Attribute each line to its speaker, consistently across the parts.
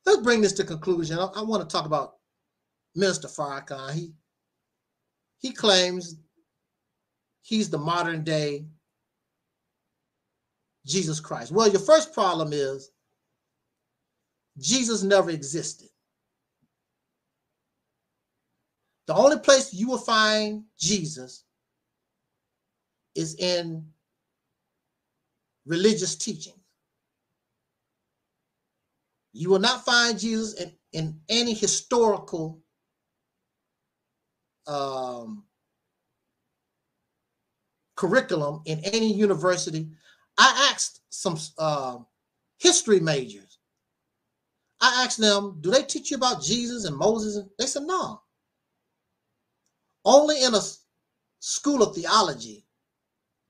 Speaker 1: Let's bring this to conclusion. I want to talk about Minister Farrakhan. He claims he's the modern day Jesus Christ. Well, your first problem is Jesus never existed. The only place you will find Jesus is in religious teaching. You will not find Jesus in any historical curriculum in any university. I asked some history majors. I asked them, do they teach you about Jesus and Moses? They said, no. Only in a school of theology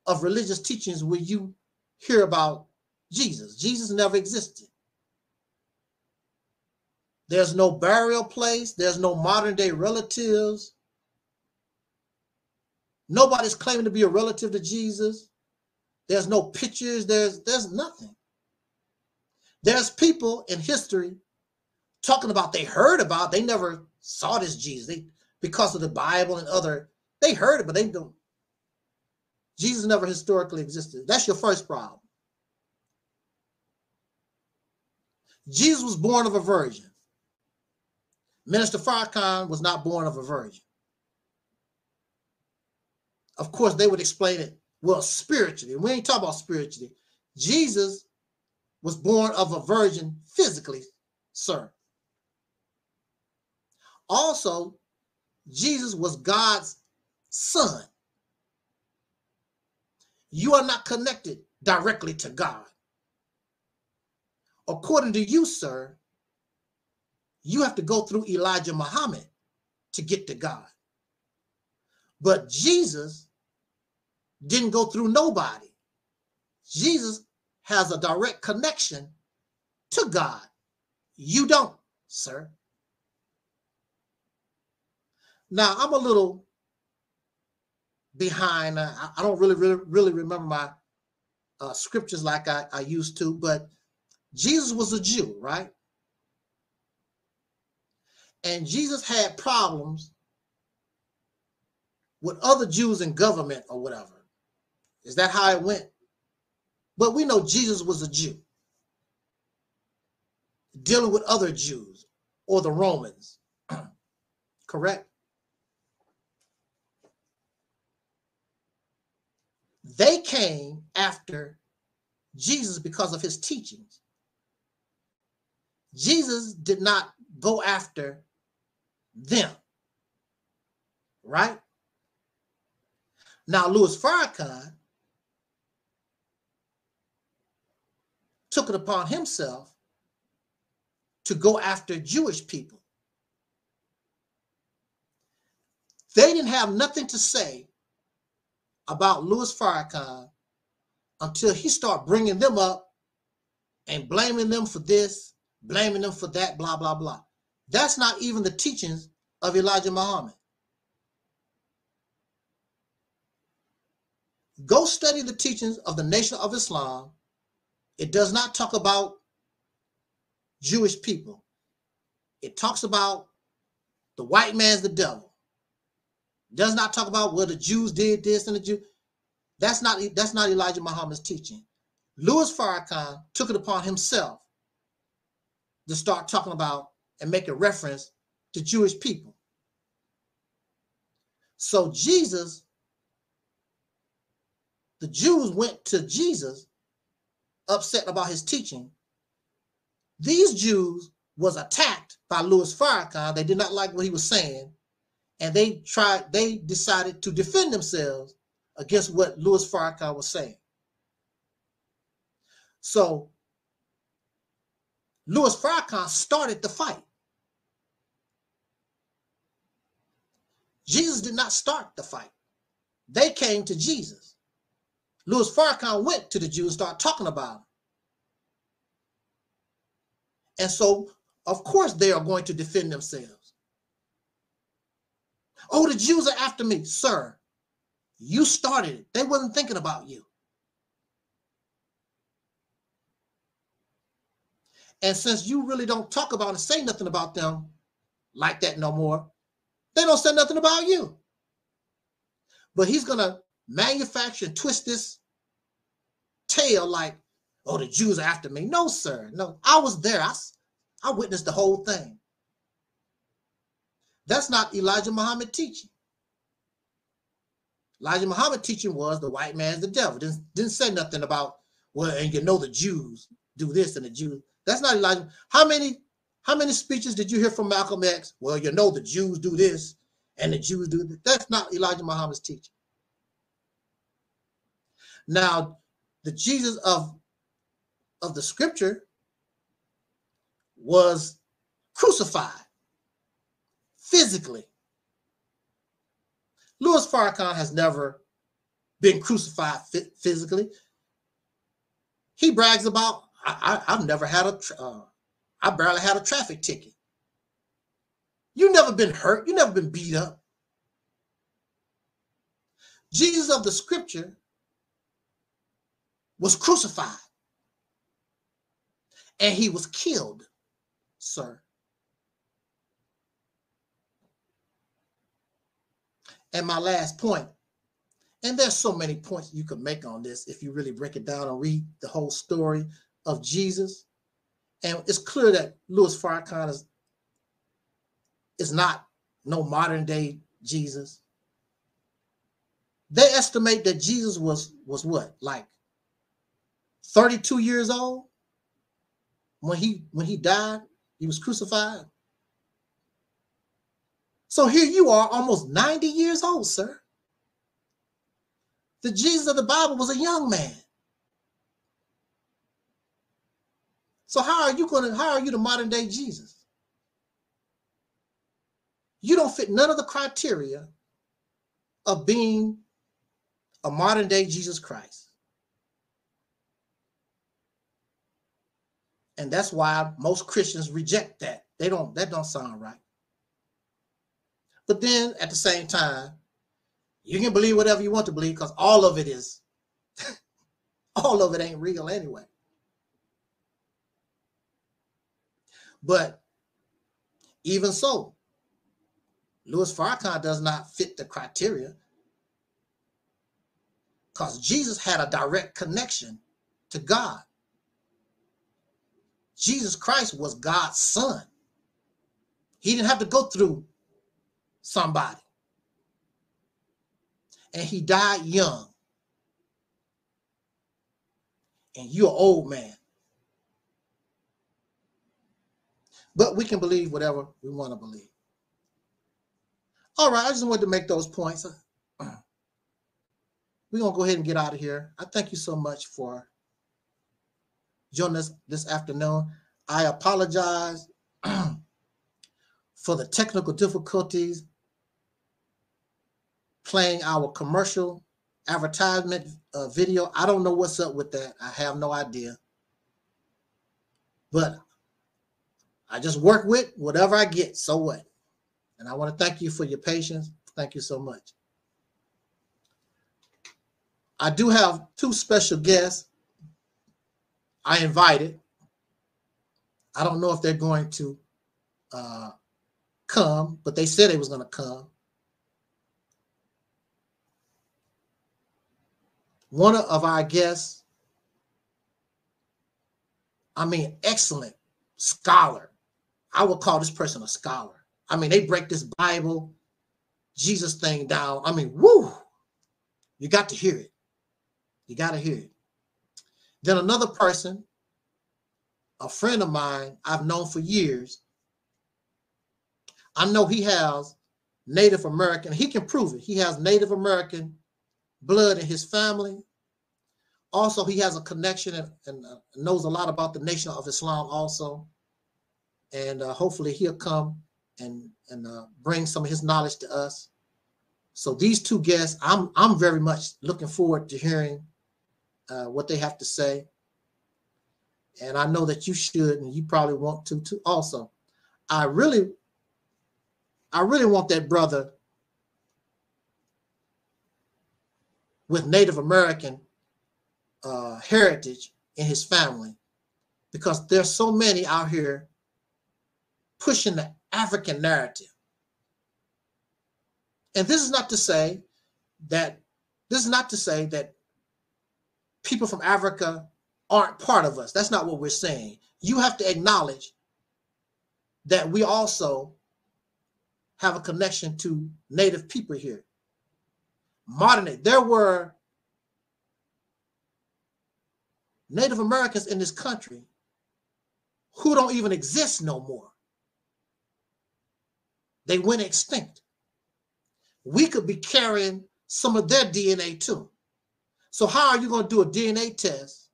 Speaker 1: of religious teachings will you hear about Jesus. Jesus never existed. There's no burial place. There's no modern day relatives. Nobody's claiming to be a relative to Jesus. There's no pictures. There's nothing. There's people in history talking about they heard about, they never saw this Jesus. Because of the Bible and they heard it, but they don't. Jesus never historically existed. That's your first problem. Jesus was born of a virgin. Minister Farrakhan was not born of a virgin. Of course, they would explain it, well, spiritually. We ain't talking about spiritually. Jesus was born of a virgin physically, sir. Also, Jesus was God's son. You are not connected directly to God. According to you, sir, you have to go through Elijah Muhammad to get to God. But Jesus didn't go through nobody. Jesus has a direct connection to God. You don't, sir. Now, I'm a little behind. I don't really remember my scriptures like I used to, but Jesus was a Jew, right? And Jesus had problems with other Jews in government or whatever. Is that how it went? But we know Jesus was a Jew dealing with other Jews or the Romans, correct? They came after Jesus because of his teachings. Jesus did not go after them, right? Now, Louis Farrakhan took it upon himself to go after Jewish people. They didn't have nothing to say about Louis Farrakhan until he started bringing them up and blaming them for this, blaming them for that, blah, blah, blah. That's not even the teachings of Elijah Muhammad. Go study the teachings of the Nation of Islam. It does not talk about Jewish people. It talks about the white man's the devil. It does not talk about, well, the Jews did this and the Jews. That's not Elijah Muhammad's teaching. Louis Farrakhan took it upon himself to start talking about and make a reference to Jewish people. So Jesus, the Jews went to Jesus upset about his teaching. These Jews was attacked by Louis Farrakhan. They did not like what he was saying, and they decided to defend themselves against what Louis Farrakhan was saying. So Louis Farrakhan started the fight. Jesus did not start the fight. They came to Jesus. Louis Farrakhan went to the Jews and started talking about them. And so, of course, they are going to defend themselves. Oh, the Jews are after me. Sir, you started it. They wasn't thinking about you. And since you really don't talk about and say nothing about them like that no more, they don't say nothing about you. But he's going to manufacture and twist this tale like, oh, the Jews are after me. No, sir. No, I was there. I witnessed the whole thing. That's not Elijah Muhammad teaching. Elijah Muhammad teaching was the white man's the devil. Didn't say nothing about, well, and you know the Jews do this and the Jews. That's not Elijah. How many speeches did you hear from Malcolm X? Well, you know the Jews do this and the Jews do this. That's not Elijah Muhammad's teaching. Now, the Jesus of the scripture was crucified physically. Louis Farrakhan has never been crucified physically. He brags about, I've never had I barely had a traffic ticket. You've never been hurt. You've never been beat up. Jesus of the scripture was crucified. And he was killed, sir. And my last point, and there's so many points you could make on this if you really break it down and read the whole story of Jesus. And it's clear that Louis Farrakhan is not no modern day Jesus. They estimate that Jesus was what, like 32 years old when he died. He was crucified. So here you are, almost 90 years old, sir. The Jesus of the Bible was a young man. So how are you the modern day Jesus? You don't fit none of the criteria of being a modern day Jesus Christ. And that's why most Christians reject that. That don't sound right. But then at the same time, you can believe whatever you want to believe because all of it is, all of it ain't real anyway. But even so, Louis Farrakhan does not fit the criteria because Jesus had a direct connection to God. Jesus Christ was God's son. He didn't have to go through somebody. And he died young. And you're an old man. But we can believe whatever we want to believe. All right, I just wanted to make those points. We're going to go ahead and get out of here. I thank you so much for joining us this afternoon. I apologize for the technical difficulties playing our commercial advertisement video. I don't know what's up with that. I have no idea. But I just work with whatever I get. So what? And I want to thank you for your patience. Thank you so much. I do have two special guests I invited. I don't know if they're going to come, but they said they was going to come. One of our guests, I mean, excellent scholar. I would call this person a scholar. I mean, they break this Bible, Jesus thing down. I mean, woo, you got to hear it. You got to hear it. Then another person, a friend of mine I've known for years. I know he has Native American. He can prove it. He has Native American blood in his family. Also, he has a connection and knows a lot about the Nation of Islam also. And hopefully he'll come and bring some of his knowledge to us. So these two guests, I'm very much looking forward to hearing what they have to say. And I know that you should, and you probably want to too also. I really want that brother with Native American heritage in his family, because there's so many out here pushing the African narrative. And this is not to say that people from Africa aren't part of us. That's not what we're saying. You have to acknowledge that we also have a connection to Native people here. Modern day, there were Native Americans in this country who don't even exist no more. They went extinct. We could be carrying some of their DNA too. So how are you going to do a DNA test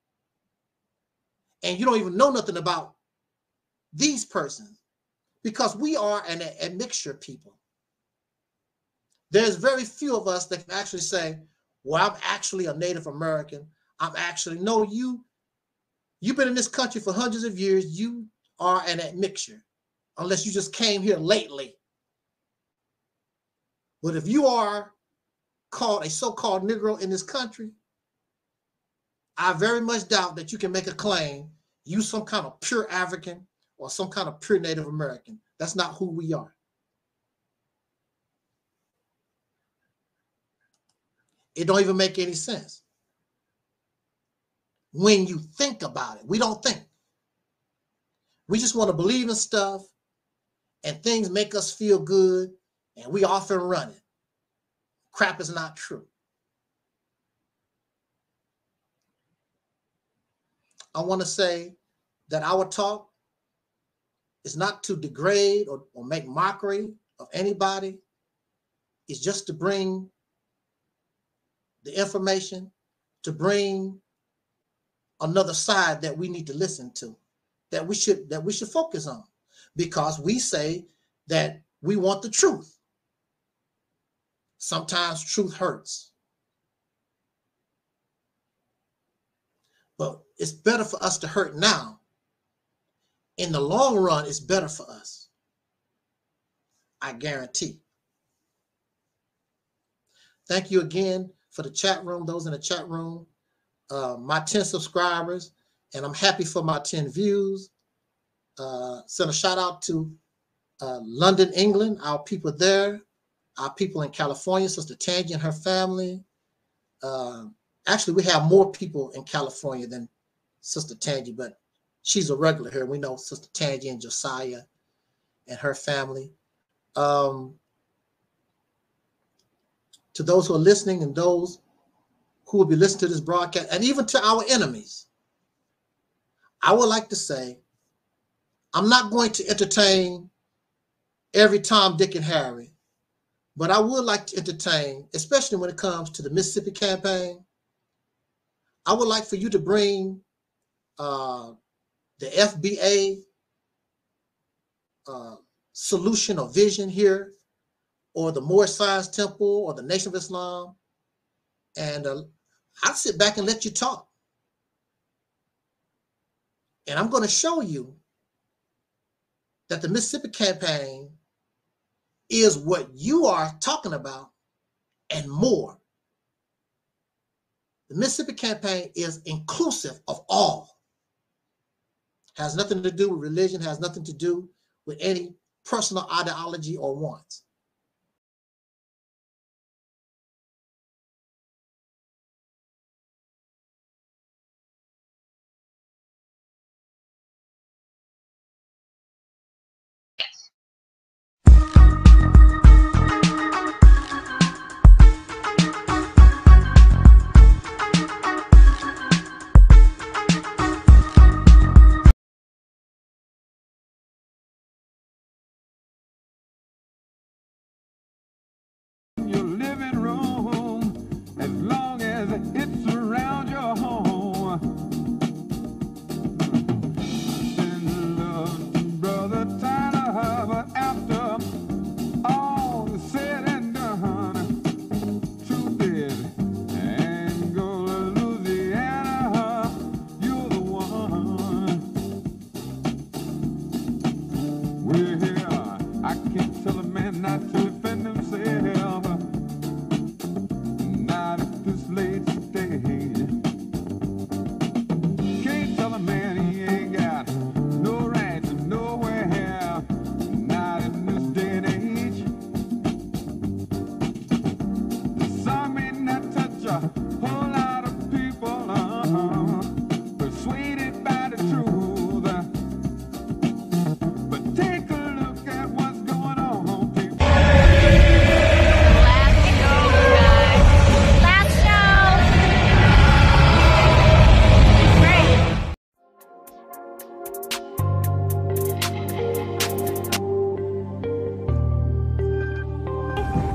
Speaker 1: and you don't even know nothing about these persons? Because we are an admixture people. There's very few of us that can actually say, well, I'm actually a Native American. No, you've been in this country for hundreds of years. You are an admixture, unless you just came here lately. But if you are called a so-called Negro in this country, I very much doubt that you can make a claim you some kind of pure African or some kind of pure Native American. That's not who we are. It don't even make any sense. When you think about it, we don't think. We just want to believe in stuff and things make us feel good and we off and running. Crap is not true. I want to say that our talk is not to degrade or make mockery of anybody. It's just to bring the information, to bring another side that we need to listen to, that we should focus on, because we say that we want the truth. Sometimes truth hurts. But it's better for us to hurt now. In the long run, it's better for us. I guarantee. Thank you again for the chat room, those in the chat room, my 10 subscribers, and I'm happy for my 10 views. Send a shout out to London, England, our people there, our people in California, Sister Tangi and her family. Actually, we have more people in California than Sister Tangi, but she's a regular here. We know Sister Tangi and Josiah and her family. To those who are listening and those who will be listening to this broadcast, and even to our enemies, I would like to say, I'm not going to entertain every Tom, Dick, and Harry, but I would like to entertain, especially when it comes to the Mississippi campaign. I would like for you to bring the FBA solution or vision here, or the Moorish Science Temple, or the Nation of Islam, and I'll sit back and let you talk. And I'm going to show you that the Mississippi campaign is what you are talking about and more. The Mississippi campaign is inclusive of all. Has nothing to do with religion, has nothing to do with any personal ideology or wants.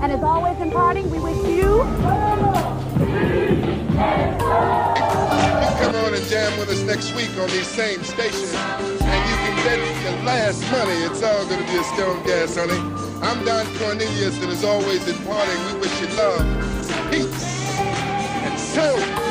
Speaker 2: And as always in parting, we wish you...
Speaker 3: Come on and jam with us next week on these same stations, and you can bet your last money it's all going to be a stone gas, honey. I'm Don Cornelius, and as always in parting, we wish you love, peace, and soul.